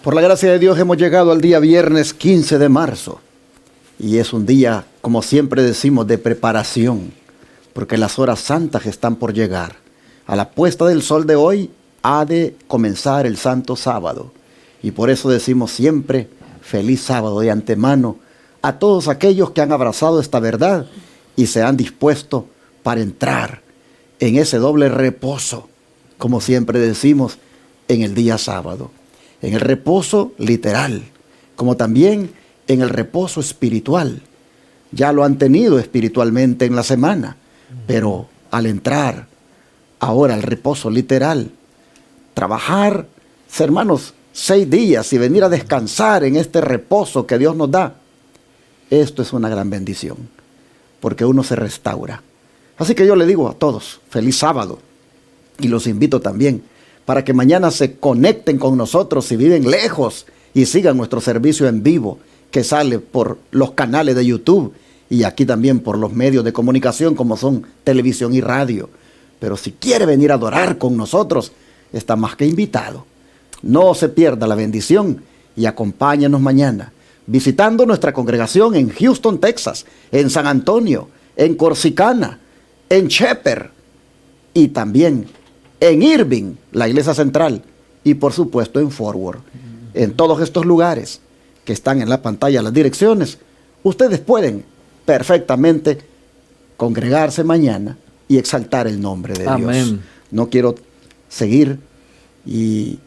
Por la gracia de Dios hemos llegado al día viernes 15 de marzo y es un día, como siempre decimos, de preparación, porque las horas santas están por llegar. A la puesta del sol de hoy ha de comenzar el Santo Sábado y por eso decimos siempre feliz sábado de antemano a todos aquellos que han abrazado esta verdad y se han dispuesto para entrar en ese doble reposo, como siempre decimos, en el día sábado. En el reposo literal, como también en el reposo espiritual. Ya lo han tenido espiritualmente en la semana, pero al entrar ahora al reposo literal, trabajar, hermanos, 6 días y venir a descansar en este reposo que Dios nos da, esto es una gran bendición, porque uno se restaura. Así que yo le digo a todos, feliz sábado, y los invito también para que mañana se conecten con nosotros si viven lejos y sigan nuestro servicio en vivo que sale por los canales de YouTube y aquí también por los medios de comunicación como son televisión y radio. Pero si quiere venir a adorar con nosotros, está más que invitado. No se pierda la bendición y acompáñanos mañana visitando nuestra congregación en Houston, Texas, en San Antonio, en Corsicana, en Shepherd y también en Irving, la iglesia central, y por supuesto en Forward. En todos estos lugares que están en la pantalla, las direcciones, ustedes pueden perfectamente congregarse mañana y exaltar el nombre de Dios. No quiero seguir y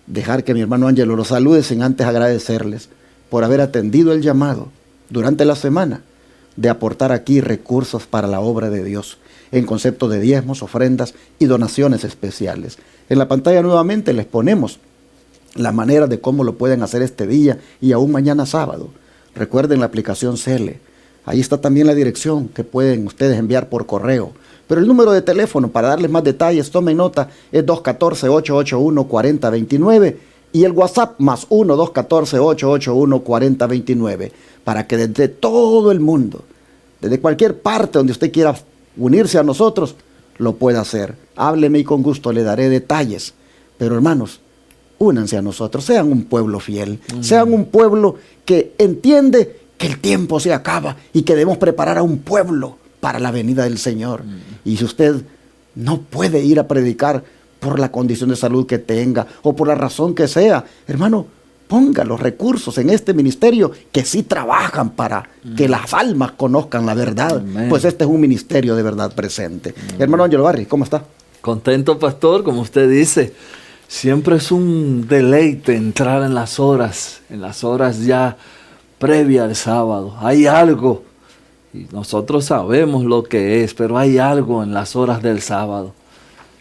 dejar que mi hermano Ángelo los salude sin antes agradecerles por haber atendido el llamado durante la semana de aportar aquí recursos para la obra de Dios en concepto de diezmos, ofrendas y donaciones especiales. En la pantalla nuevamente les ponemos la manera de cómo lo pueden hacer este día y aún mañana sábado. Recuerden la aplicación Cele. Ahí está también la dirección que pueden ustedes enviar por correo. Pero el número de teléfono para darles más detalles, tomen nota, es 214-881-4029 y el WhatsApp más 1-214-881-4029 para que desde todo el mundo, desde cualquier parte donde usted quiera unirse a nosotros, lo pueda hacer. Hábleme y con gusto le daré detalles. Pero hermanos, únanse a nosotros, sean un pueblo fiel, sean un pueblo que entiende que el tiempo se acaba y que debemos preparar a un pueblo para la venida del Señor. Y si usted no puede ir a predicar por la condición de salud que tenga o por la razón que sea, hermano, ponga los recursos en este ministerio que sí trabajan para que las almas conozcan la verdad. Pues este es un ministerio de verdad presente. Hermano Ángelo Barri, ¿cómo está? Contento, pastor, como usted dice. Siempre es un deleite entrar en las horas ya previa al sábado. Hay algo, y nosotros sabemos lo que es, pero hay algo en las horas del sábado.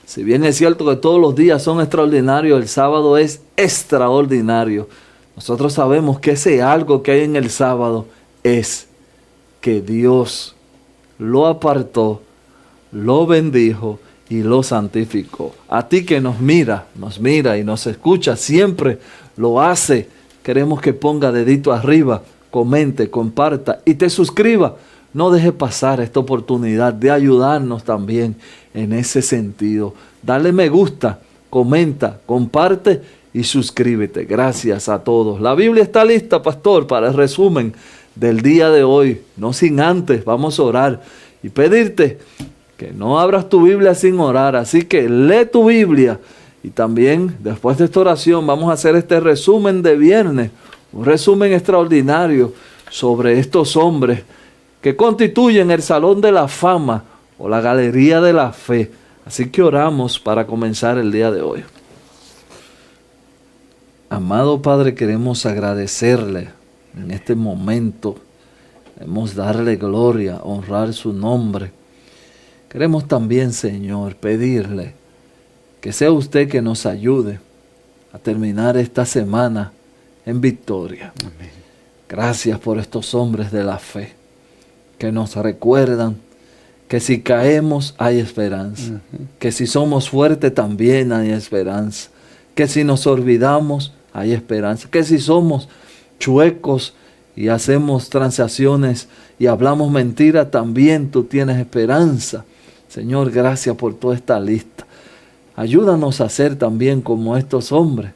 Si bien es cierto que todos los días son extraordinarios, el sábado es extraordinario. Nosotros sabemos que ese algo que hay en el sábado es que Dios lo apartó, lo bendijo y lo santificó. A ti que nos mira y nos escucha, siempre lo hace. Queremos que ponga dedito arriba, comente, comparta y te suscriba. No deje pasar esta oportunidad de ayudarnos también en ese sentido. Dale me gusta, comenta, comparte y suscríbete. Gracias a todos. La Biblia está lista, pastor, para el resumen del día de hoy. No sin antes, vamos a orar y pedirte que no abras tu Biblia sin orar. Así que lee tu Biblia y también después de esta oración vamos a hacer este resumen de viernes. Un resumen extraordinario sobre estos hombres que constituyen el Salón de la Fama o la Galería de la Fe. Así que oramos para comenzar el día de hoy. Amado Padre, queremos agradecerle en este momento. Queremos darle gloria, honrar su nombre. Queremos también, Señor, pedirle que sea usted que nos ayude a terminar esta semana en victoria. Amén. Gracias por estos hombres de la fe que nos recuerdan que si caemos hay esperanza, que si somos fuertes también hay esperanza, que si nos olvidamos hay esperanza, que si somos chuecos y hacemos transacciones y hablamos mentira, también tú tienes esperanza. Señor, gracias por toda esta lista. Ayúdanos a ser también como estos hombres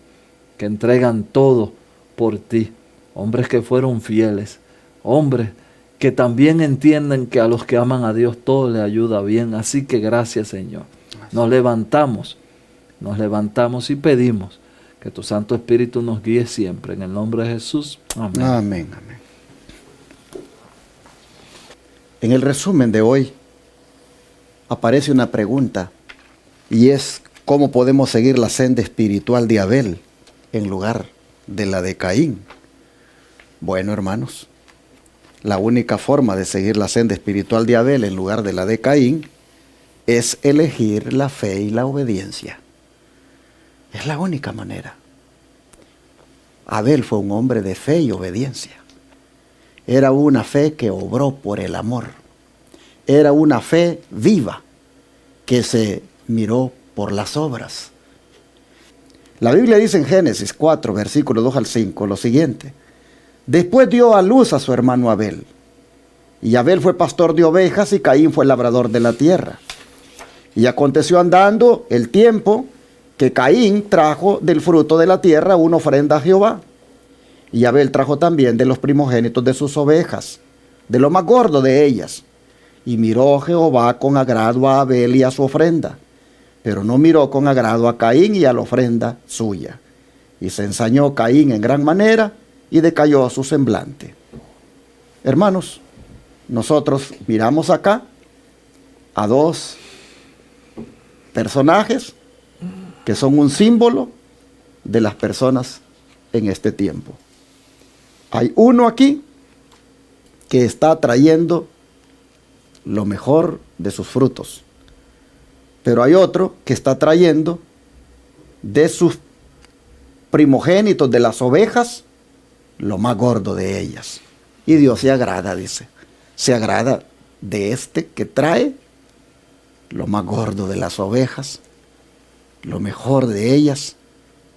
que entregan todo por ti. Hombres que fueron fieles, hombres que también entienden que a los que aman a Dios todo le ayuda bien. Así que gracias, Señor. Nos levantamos y pedimos que tu Santo Espíritu nos guíe siempre. En el nombre de Jesús. Amén. Amén, amén. En el resumen de hoy aparece una pregunta, y es: ¿cómo podemos seguir la senda espiritual de Abel en lugar de la de Caín? Bueno, hermanos, la única forma de seguir la senda espiritual de Abel en lugar de la de Caín es elegir la fe y la obediencia. Es la única manera. Abel fue un hombre de fe y obediencia. Era una fe que obró por el amor. Era una fe viva que se miró por las obras. La Biblia dice en Génesis 4, versículos 2 al 5, lo siguiente: después dio a luz a su hermano Abel. Y Abel fue pastor de ovejas y Caín fue labrador de la tierra. Y aconteció andando el tiempo que Caín trajo del fruto de la tierra una ofrenda a Jehová. Y Abel trajo también de los primogénitos de sus ovejas, de lo más gordo de ellas. Y miró Jehová con agrado a Abel y a su ofrenda, pero no miró con agrado a Caín y a la ofrenda suya. Y se ensañó Caín en gran manera y decayó su semblante. Hermanos, nosotros miramos acá a dos personajes que son un símbolo de las personas en este tiempo. Hay uno aquí que está trayendo lo mejor de sus frutos, pero hay otro que está trayendo de sus primogénitos, de las ovejas, lo más gordo de ellas. Y Dios se agrada, dice, se agrada de este que trae lo más gordo de las ovejas, lo mejor de ellas.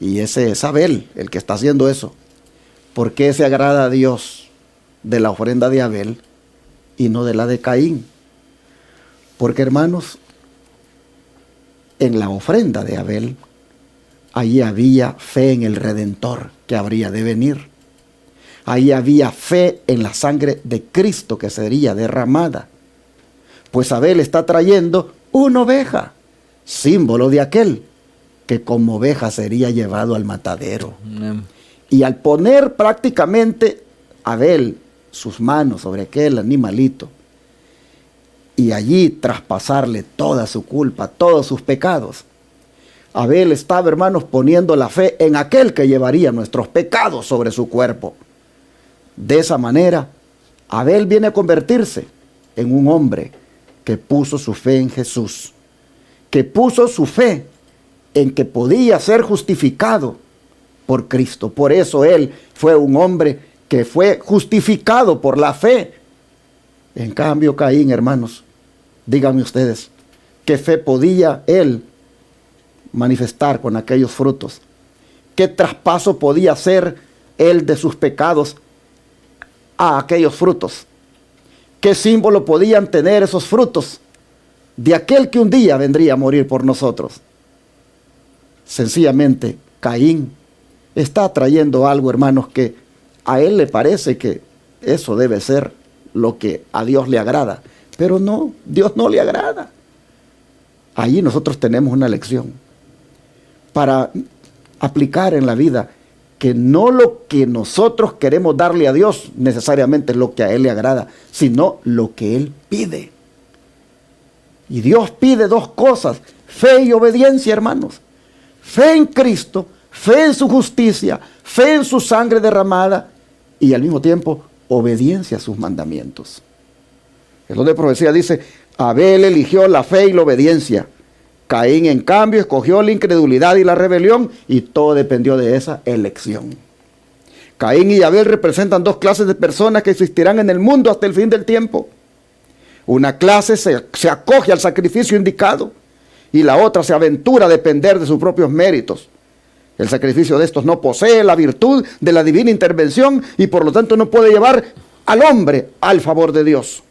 Y ese es Abel, el que está haciendo eso. ¿Por qué se agrada a Dios de la ofrenda de Abel y no de la de Caín? Porque, hermanos, en la ofrenda de Abel, allí había fe en el Redentor que habría de venir. Ahí había fe en la sangre de Cristo que sería derramada. Pues Abel está trayendo una oveja, símbolo de aquel que como oveja sería llevado al matadero. Y al poner prácticamente Abel sus manos sobre aquel animalito y allí traspasarle toda su culpa, todos sus pecados, Abel estaba, hermanos, poniendo la fe en aquel que llevaría nuestros pecados sobre su cuerpo. De esa manera, Abel viene a convertirse en un hombre que puso su fe en Jesús, que puso su fe en que podía ser justificado por Cristo. Por eso él fue un hombre que fue justificado por la fe. En cambio, Caín, hermanos, díganme ustedes, ¿qué fe podía él manifestar con aquellos frutos? ¿Qué traspaso podía hacer él de sus pecados a aquellos frutos? ¿Qué símbolo podían tener esos frutos de aquel que un día vendría a morir por nosotros? Sencillamente, Caín está trayendo algo, hermanos, que a él le parece que eso debe ser lo que a Dios le agrada. Pero no, Dios no le agrada. Allí nosotros tenemos una lección para aplicar en la vida, que no lo que nosotros queremos darle a Dios necesariamente es lo que a Él le agrada, sino lo que Él pide. Y Dios pide dos cosas: fe y obediencia, hermanos. Fe en Cristo, fe en su justicia, fe en su sangre derramada y al mismo tiempo obediencia a sus mandamientos. El don de profecía dice: Abel eligió la fe y la obediencia. Caín, en cambio, escogió la incredulidad y la rebelión, y todo dependió de esa elección. Caín y Abel representan dos clases de personas que existirán en el mundo hasta el fin del tiempo. Una clase se acoge al sacrificio indicado y la otra se aventura a depender de sus propios méritos. El sacrificio de estos no posee la virtud de la divina intervención y por lo tanto no puede llevar al hombre al favor de Dios.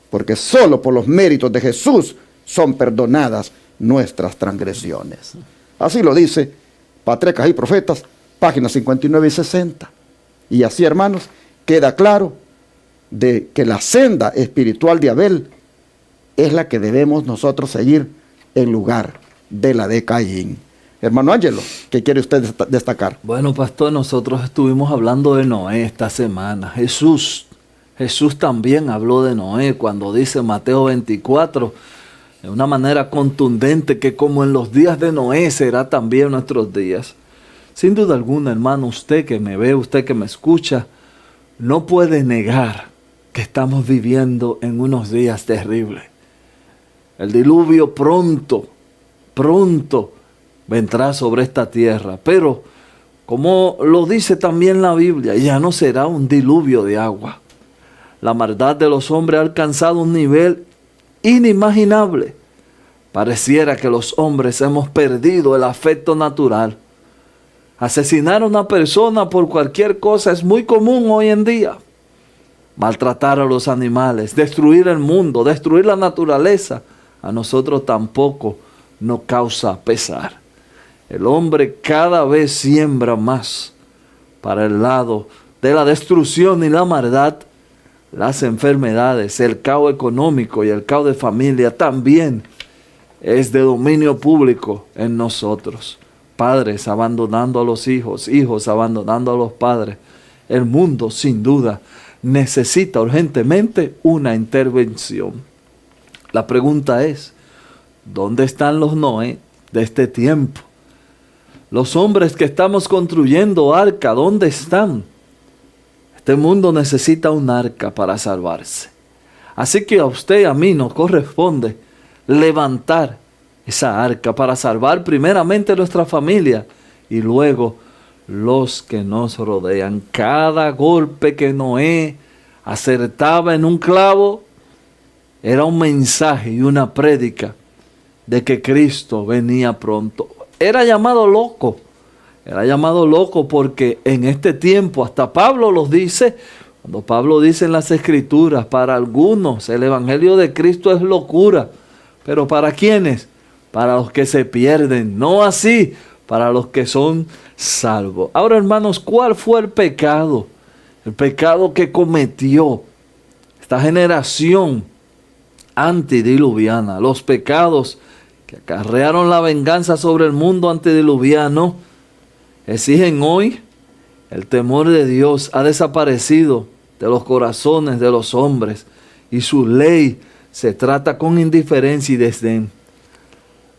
Porque solo por los méritos de Jesús son perdonadas nuestras transgresiones. Así lo dice Patriarcas y Profetas, páginas 59 y 60. Y así, hermanos, queda claro de que la senda espiritual de Abel es la que debemos nosotros seguir en lugar de la de Caín. Hermano Ángelo, ¿qué quiere usted destacar? Bueno, pastor, nosotros estuvimos hablando de Noé esta semana. Jesús también habló de Noé cuando dice Mateo 24, de una manera contundente, que como en los días de Noé será también nuestros días. Sin duda alguna, hermano, usted que me ve, usted que me escucha, no puede negar que estamos viviendo en unos días terribles. El diluvio pronto vendrá sobre esta tierra, pero como lo dice también la Biblia, ya no será un diluvio de agua. La maldad de los hombres ha alcanzado un nivel inimaginable. Pareciera que los hombres hemos perdido el afecto natural. Asesinar a una persona por cualquier cosa es muy común hoy en día. Maltratar a los animales, destruir el mundo, destruir la naturaleza, a nosotros tampoco nos causa pesar. El hombre cada vez siembra más para el lado de la destrucción y la maldad. Las enfermedades, el caos económico y el caos de familia también es de dominio público en nosotros. Padres abandonando a los hijos, hijos abandonando a los padres. El mundo, sin duda, necesita urgentemente una intervención. La pregunta es, ¿dónde están los Noé de este tiempo? Los hombres que estamos construyendo arca, ¿dónde están? Este mundo necesita un arca para salvarse. Así que a usted y a mí nos corresponde levantar esa arca para salvar primeramente nuestra familia y luego los que nos rodean. Cada golpe que Noé acertaba en un clavo era un mensaje y una prédica de que Cristo venía pronto. Era llamado loco porque en este tiempo, hasta Pablo los dice, cuando Pablo dice en las Escrituras, para algunos el Evangelio de Cristo es locura, pero ¿para quiénes? Para los que se pierden, no así para los que son salvos. Ahora, hermanos, ¿cuál fue el pecado? El pecado que cometió esta generación antediluviana, los pecados que acarrearon la venganza sobre el mundo antediluviano, exigen hoy el temor de Dios. Ha desaparecido de los corazones de los hombres y su ley se trata con indiferencia y desdén.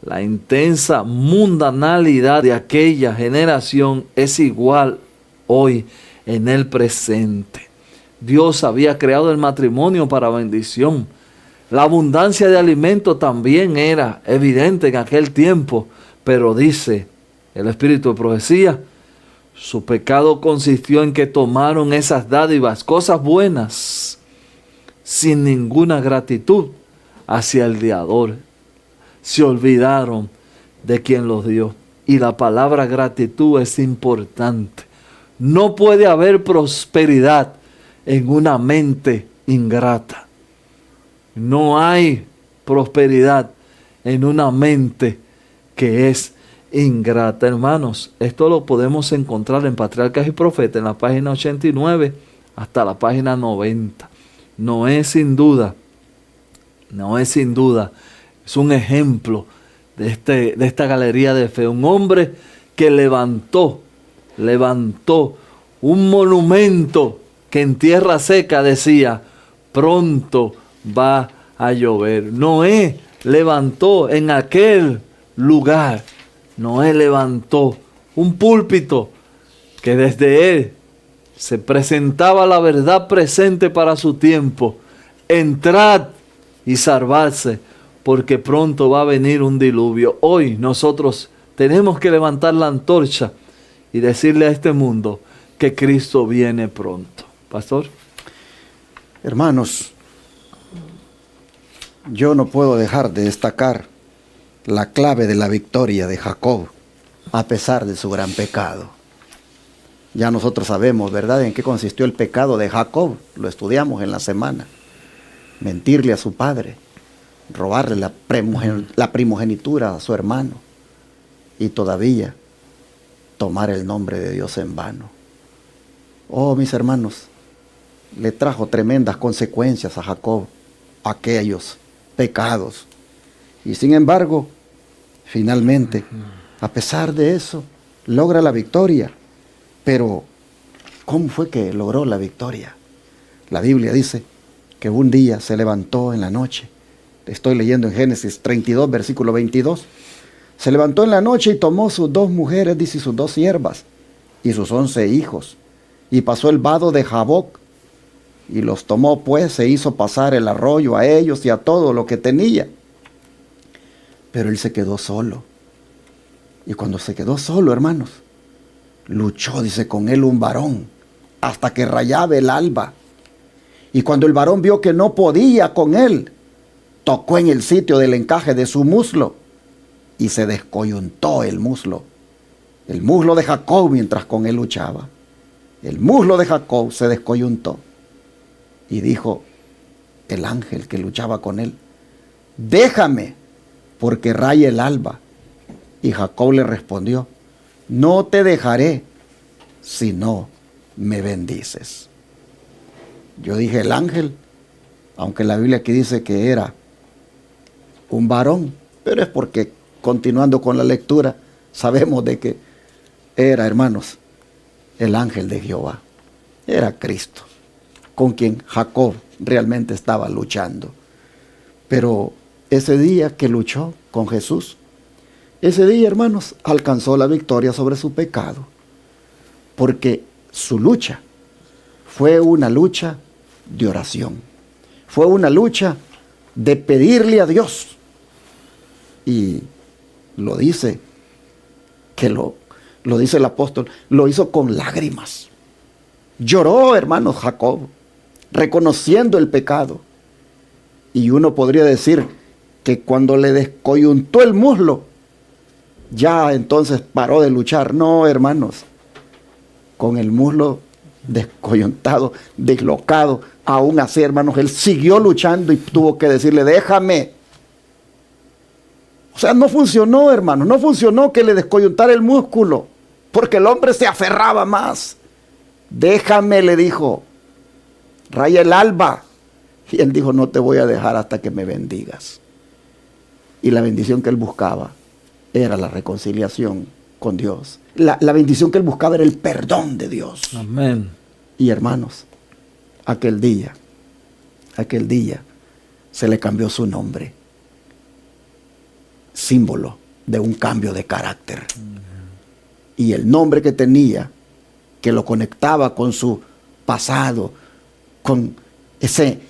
La intensa mundanalidad de aquella generación es igual hoy en el presente. Dios había creado el matrimonio para bendición. La abundancia de alimento también era evidente en aquel tiempo, pero dice el espíritu de profecía, su pecado consistió en que tomaron esas dádivas, cosas buenas, sin ninguna gratitud hacia el Dador. Se olvidaron de quien los dio. Y la palabra gratitud es importante. No puede haber prosperidad en una mente ingrata. No hay prosperidad en una mente que es ingrata. Hermanos, esto lo podemos encontrar en Patriarcas y Profetas, en la página 89 hasta la página 90. Noé sin duda, es un ejemplo de esta galería de fe. Un hombre que levantó un monumento que en tierra seca decía, pronto va a llover. Noé levantó en aquel lugar, Noé levantó un púlpito que desde él se presentaba la verdad presente para su tiempo. Entrad y salvarse, porque pronto va a venir un diluvio. Hoy nosotros tenemos que levantar la antorcha y decirle a este mundo que Cristo viene pronto. Pastor. Hermanos, yo no puedo dejar de destacar la clave de la victoria de Jacob, a pesar de su gran pecado. Ya nosotros sabemos, ¿verdad?, en qué consistió el pecado de Jacob. Lo estudiamos en la semana. Mentirle a su padre, robarle la primogenitura a su hermano. Y todavía tomar el nombre de Dios en vano. Oh, mis hermanos, le trajo tremendas consecuencias a Jacob aquellos pecados. Y sin embargo, finalmente, a pesar de eso, logra la victoria. Pero, ¿cómo fue que logró la victoria? La Biblia dice que un día se levantó en la noche. Estoy leyendo en Génesis 32, versículo 22. Se levantó en la noche y tomó sus 2 mujeres, dice, y sus 2 siervas, y sus 11 hijos, y pasó el vado de Jaboc, y los tomó, pues, se hizo pasar el arroyo a ellos y a todo lo que tenía. Pero él se quedó solo. Y cuando se quedó solo, hermanos, luchó, dice, con él un varón, hasta que rayaba el alba. Y cuando el varón vio que no podía con él, tocó en el sitio del encaje de su muslo, y se descoyuntó el muslo de Jacob mientras con él luchaba. El muslo de Jacob se descoyuntó. Y dijo el ángel que luchaba con él: déjame, porque raya el alba. Y Jacob le respondió: no te dejaré si no me bendices. Yo dije el ángel, aunque la Biblia aquí dice que era un varón, pero es porque, continuando con la lectura, sabemos de que era, hermanos, el ángel de Jehová. Era Cristo, con quien Jacob realmente estaba luchando. Pero ese día que luchó con Jesús, ese día, hermanos, alcanzó la victoria sobre su pecado, porque su lucha fue una lucha de oración, fue una lucha de pedirle a Dios. Y lo dice, que lo dice el apóstol, lo hizo con lágrimas. Lloró, hermanos, Jacob, reconociendo el pecado. Y uno podría decir que cuando le descoyuntó el muslo, ya entonces paró de luchar. No, hermanos, con el muslo descoyuntado, dislocado, aún así, hermanos, él siguió luchando y tuvo que decirle: déjame. O sea, no funcionó, hermanos, no funcionó que le descoyuntara el músculo, porque el hombre se aferraba más. Déjame, le dijo, raya el alba. Y él dijo: no te voy a dejar hasta que me bendigas. Y la bendición que él buscaba era la reconciliación con Dios. La bendición que él buscaba era el perdón de Dios. Amén. Y hermanos, aquel día se le cambió su nombre, símbolo de un cambio de carácter. Y el nombre que tenía, que lo conectaba con su pasado, con ese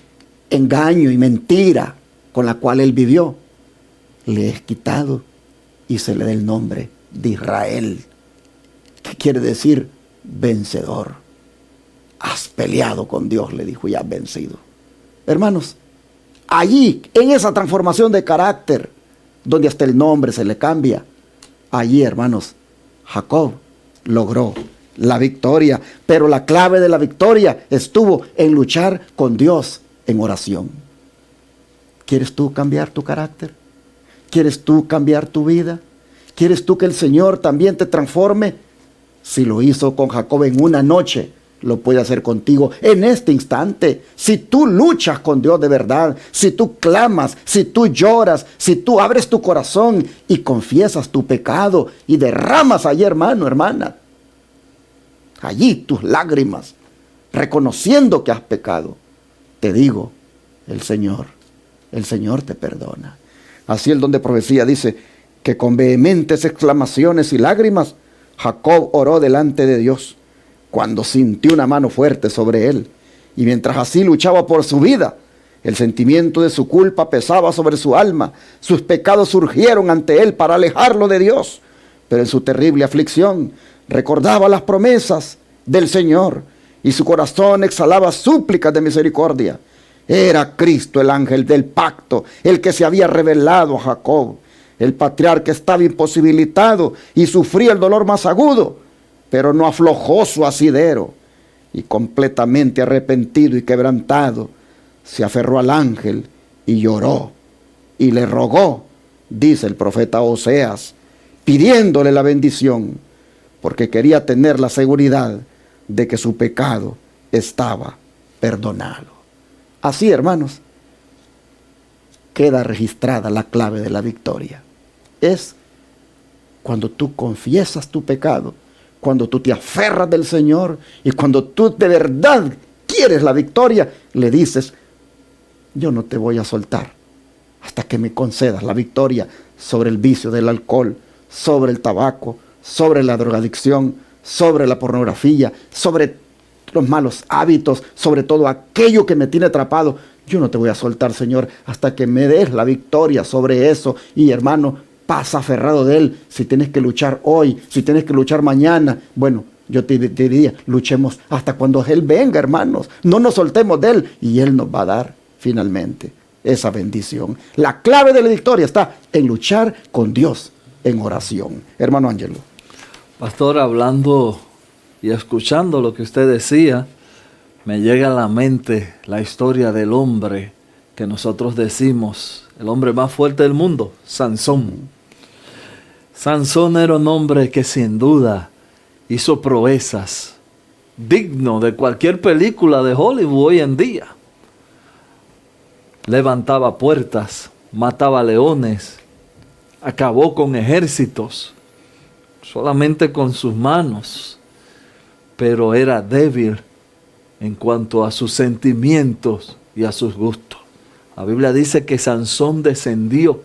engaño y mentira con la cual él vivió, le es quitado y se le da el nombre de Israel, que quiere decir vencedor. Has peleado con Dios, le dijo, y has vencido. Hermanos, allí, en esa transformación de carácter, donde hasta el nombre se le cambia, allí, hermanos, Jacob logró la victoria. Pero la clave de la victoria estuvo en luchar con Dios en oración. ¿Quieres tú cambiar tu carácter? ¿Quieres tú cambiar tu vida? ¿Quieres tú que el Señor también te transforme? Si lo hizo con Jacob en una noche, lo puede hacer contigo en este instante. Si tú luchas con Dios de verdad, si tú clamas, si tú lloras, si tú abres tu corazón y confiesas tu pecado y derramas allí, hermano, hermana, allí tus lágrimas, reconociendo que has pecado, te digo, el Señor te perdona. Así el don de profecía dice que con vehementes exclamaciones y lágrimas, Jacob oró delante de Dios cuando sintió una mano fuerte sobre él. Y mientras así luchaba por su vida, el sentimiento de su culpa pesaba sobre su alma. Sus pecados surgieron ante él para alejarlo de Dios. Pero en su terrible aflicción recordaba las promesas del Señor y su corazón exhalaba súplicas de misericordia. Era Cristo el ángel del pacto, el que se había revelado a Jacob. El patriarca estaba imposibilitado y sufría el dolor más agudo, pero no aflojó su asidero, y completamente arrepentido y quebrantado, se aferró al ángel y lloró y le rogó, dice el profeta Oseas, pidiéndole la bendición. porque quería tener la seguridad de que su pecado estaba perdonado. Así, hermanos, queda registrada la clave de la victoria. Es cuando tú confiesas tu pecado, cuando tú te aferras del Señor y cuando tú de verdad quieres la victoria, le dices: yo no te voy a soltar hasta que me concedas la victoria sobre el vicio del alcohol, sobre el tabaco, sobre la drogadicción, sobre la pornografía, sobre los malos hábitos, sobre todo aquello que me tiene atrapado. Yo no te voy a soltar, Señor, hasta que me des la victoria sobre eso. Y hermano, pasa aferrado de Él. Si tienes que luchar hoy, si tienes que luchar mañana, bueno, yo te diría, luchemos hasta cuando Él venga, hermanos. No nos soltemos de Él y Él nos va a dar finalmente esa bendición. La clave de la victoria está en luchar con Dios en oración. Hermano Ángelo. Pastor, hablando y escuchando lo que usted decía, me llega a la mente la historia del hombre que nosotros decimos, el hombre más fuerte del mundo, Sansón. Sansón era un hombre que sin duda hizo proezas digno de cualquier película de Hollywood hoy en día. Levantaba puertas, mataba leones, acabó con ejércitos, solamente con sus manos, pero era débil en cuanto a sus sentimientos y a sus gustos. La Biblia dice que Sansón descendió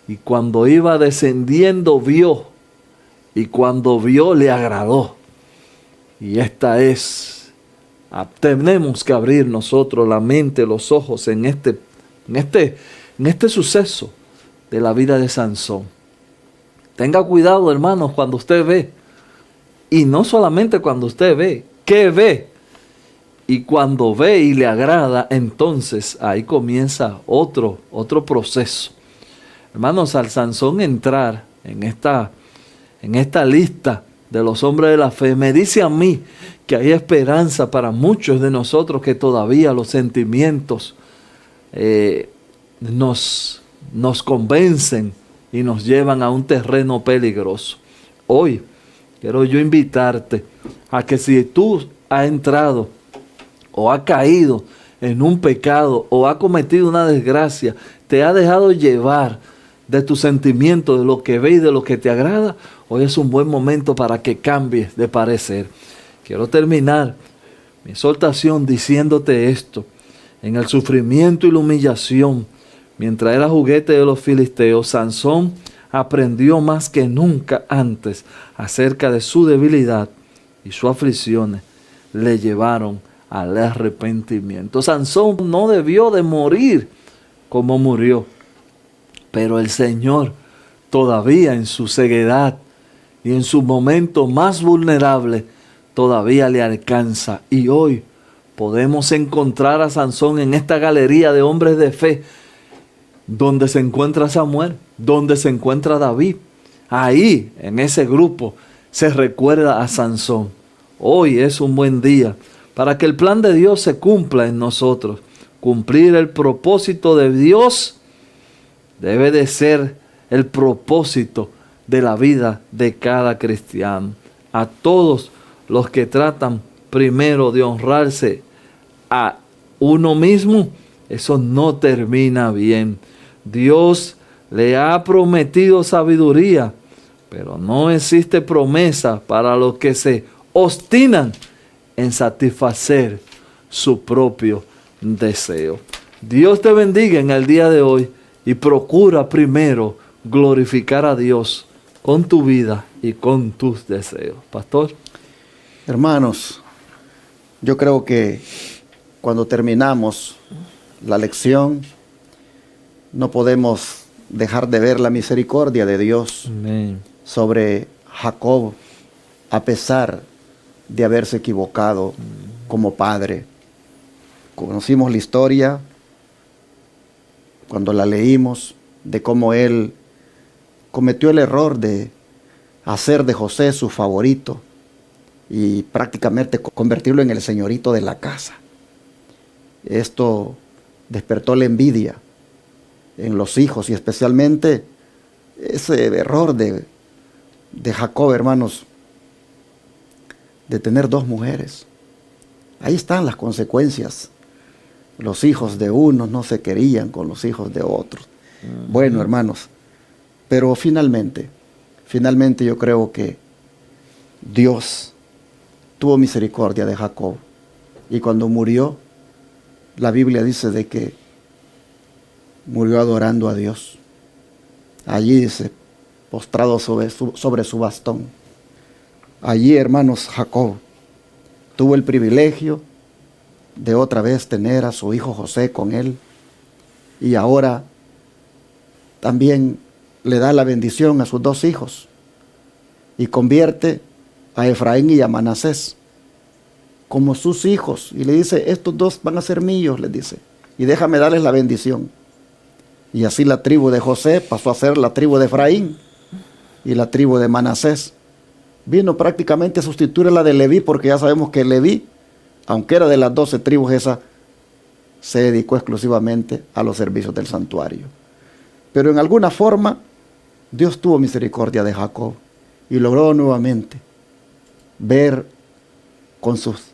y cuando iba descendiendo vio, y cuando vio le agradó. Y tenemos que abrir nosotros la mente, los ojos en este suceso de la vida de Sansón. Tenga cuidado, hermanos, cuando usted ve, y no solamente cuando usted ve, ¿qué ve? Y cuando ve y le agrada, entonces ahí comienza otro proceso. Hermanos, al Sansón entrar en esta lista de los hombres de la fe, me dice a mí que hay esperanza para muchos de nosotros que todavía los sentimientos nos convencen y nos llevan a un terreno peligroso. Hoy quiero yo invitarte a que si tú has entrado o has caído en un pecado o has cometido una desgracia, te has dejado llevar de tus sentimientos, de lo que ves y de lo que te agrada, hoy es un buen momento para que cambies de parecer. Quiero terminar mi exhortación diciéndote esto. En el sufrimiento y la humillación, mientras era juguete de los filisteos, Sansón aprendió más que nunca antes acerca de su debilidad, y sus aflicciones le llevaron al arrepentimiento. Sansón no debió de morir como murió, pero el Señor todavía en su ceguedad y en su momento más vulnerable todavía le alcanza. Y hoy podemos encontrar a Sansón en esta galería de hombres de fe, donde se encuentra Samuel, donde se encuentra David. Ahí, en ese grupo, se recuerda a Sansón. Hoy es un buen día para que el plan de Dios se cumpla en nosotros. Cumplir el propósito de Dios debe de ser el propósito de la vida de cada cristiano. A todos los que tratan primero de honrarse a uno mismo, eso no termina bien. Dios le ha prometido sabiduría, pero no existe promesa para los que se obstinan en satisfacer su propio deseo. Dios te bendiga en el día de hoy y procura primero glorificar a Dios con tu vida y con tus deseos. Pastor. Hermanos, yo creo que cuando terminamos la lección no podemos dejar de ver la misericordia de Dios Amén. Sobre Jacob, a pesar de haberse equivocado como padre. Conocimos la historia cuando la leímos de cómo él cometió el error de hacer de José su favorito y prácticamente convertirlo en el señorito de la casa. Esto despertó la envidia en los hijos y especialmente ese error de Jacob, hermanos, de tener dos mujeres. Ahí están las consecuencias. Los hijos de unos no se querían con los hijos de otros. Bueno, hermanos, pero finalmente yo creo que Dios tuvo misericordia de Jacob. Y cuando murió, la Biblia dice de que murió adorando a Dios. Allí dice, postrado sobre su bastón. Allí, hermanos, Jacob tuvo el privilegio de otra vez tener a su hijo José con él. Y ahora también le da la bendición a sus dos hijos. Y convierte a Efraín y a Manasés como sus hijos. Y le dice, estos dos van a ser míos, les dice. Y déjame darles la bendición. Y así la tribu de José pasó a ser la tribu de Efraín. Y la tribu de Manasés vino prácticamente a sustituir a la de Leví, porque ya sabemos que Leví, aunque era de las 12 tribus, esa se dedicó exclusivamente a los servicios del santuario. Pero en alguna forma, Dios tuvo misericordia de Jacob y logró nuevamente ver con sus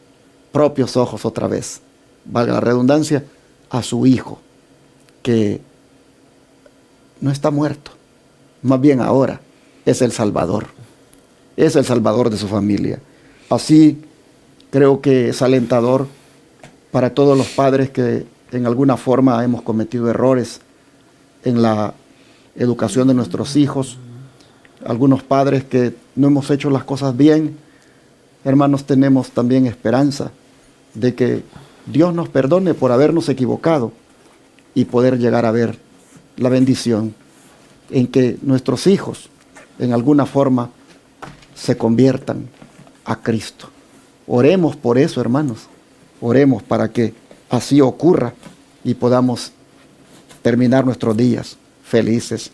propios ojos otra vez, valga la redundancia, a su hijo, que no está muerto, más bien ahora es el Salvador de su familia. Así creo que es alentador para todos los padres que en alguna forma hemos cometido errores en la educación de nuestros hijos, algunos padres que no hemos hecho las cosas bien. Hermanos, tenemos también esperanza de que Dios nos perdone por habernos equivocado y poder llegar a ver la bendición en que nuestros hijos en alguna forma se conviertan a Cristo. Oremos por eso, hermanos. Oremos para que así ocurra y podamos terminar nuestros días felices.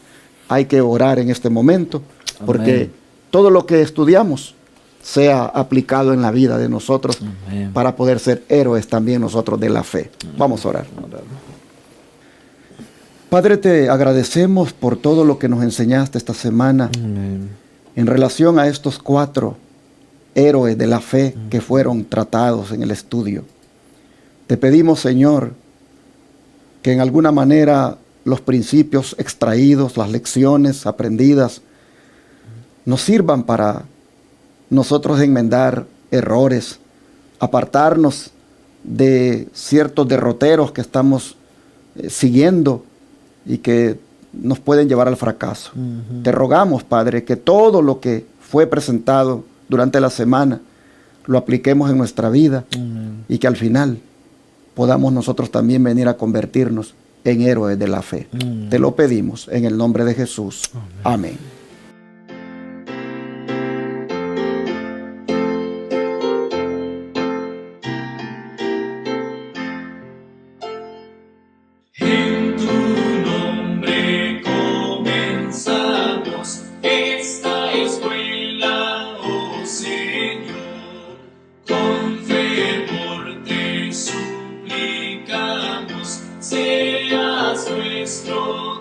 Hay que orar en este momento porque Amén. todo lo que estudiamos sea aplicado en la vida de nosotros. Amén. Para poder ser héroes también nosotros de la fe. Vamos a orar. Padre, te agradecemos por todo lo que nos enseñaste esta semana. Amén. En relación a estos 4 héroes de la fe que fueron tratados en el estudio. Te pedimos, Señor, que en alguna manera los principios extraídos, las lecciones aprendidas, nos sirvan para nosotros enmendar errores, apartarnos de ciertos derroteros que estamos siguiendo y que nos pueden llevar al fracaso. Te rogamos, Padre, que todo lo que fue presentado durante la semana lo apliquemos en nuestra vida y que al final podamos nosotros también venir a convertirnos en héroes de la fe. Te lo pedimos en el nombre de Jesús. Amén. En tu nombre comenzamos esta escuela, oh Señor. Con fervor te suplicamos, seas nuestro